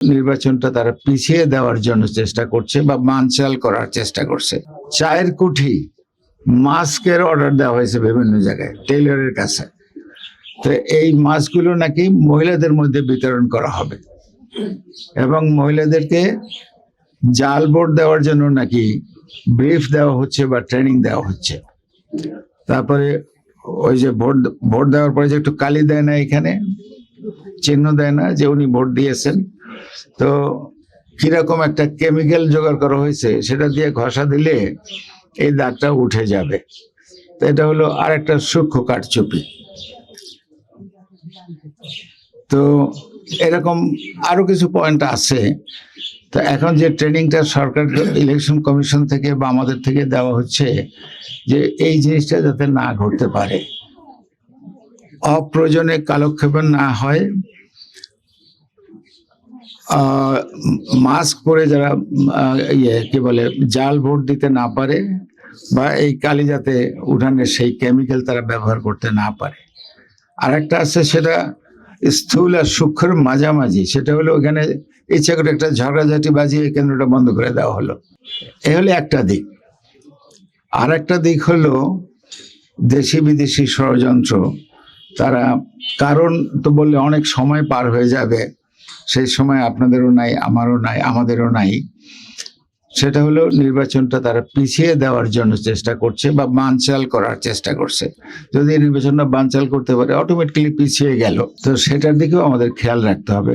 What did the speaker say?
নির্বাচনটা তারা পিছিয়ে দেওয়ার জন্য চেষ্টা করছে বা বানচাল করার চেষ্টা করছে। 4 কোটি মাস্কের অর্ডার দেওয়া হয়েছে বিভিন্ন জায়গায় টেইলরের কাছে। তো এই মাস্কগুলো নাকি মহিলাদের মধ্যে বিতরণ করা হবে এবং মহিলাদেরকে জাল ভোট দেওয়ার জন্য নাকি ব্রিফ দেওয়া হচ্ছে বা ট্রেনিং দেওয়া হচ্ছে। তারপরে ওই যে ভোট দেওয়ার পরে যে একটু কালি দেয় না, এখানে চিহ্ন দেয় না যে উনি ভোট দিয়েছেন, তো কিরকম একটা কেমিক্যাল জোগাড় করা হয়েছে, সেটা দিয়ে ঘষা দিলে এই দাগটা উঠে যাবে। তো এটা হলো আর একটা সূক্ষ্ম কারচুপি। তো এরকম আরো কিছু পয়েন্ট আছে। তো এখন যে ট্রেনিংটা সরকার ইলেকশন কমিশন থেকে বা আমাদের থেকে দেওয়া হচ্ছে, যে এই জিনিসটা যাতে না ঘটতে পারে, অপ্রয়োজনে কালক্ষেপণ না হয়, মাস্ক পরে যারা কি বলে জাল ভোট দিতে না পারে বা এই কালি যাতে উঠানের সেই কেমিক্যাল তারা ব্যবহার করতে না পারে। আর একটা আছে, সেটা স্থূল আর সূক্ষ্মের মাঝামাঝি, সেটা হলো ওখানে ইচ্ছা করে একটা ঝগড়াঝাটি বাজিয়ে কেন্দ্রটা বন্ধ করে দেওয়া হলো। এ হলো একটা দিক। আর একটা দিক হলো দেশি বিদেশি ষড়যন্ত্র। তারা কারণ তো বললে অনেক সময় পার হয়ে যাবে, সেই সময় আপনাদেরও নাই, আমারও নাই, আমাদেরও নাই। সেটা হলো নির্বাচনটা তারা পিছিয়ে দেওয়ার জন্য চেষ্টা করছে বা বানচাল করার চেষ্টা করছে। যদি নির্বাচনটা বানচাল করতে পারে, অটোমেটিক্যালি পিছিয়ে গেল, তো সেটার দিকেও আমাদের খেয়াল রাখতে হবে।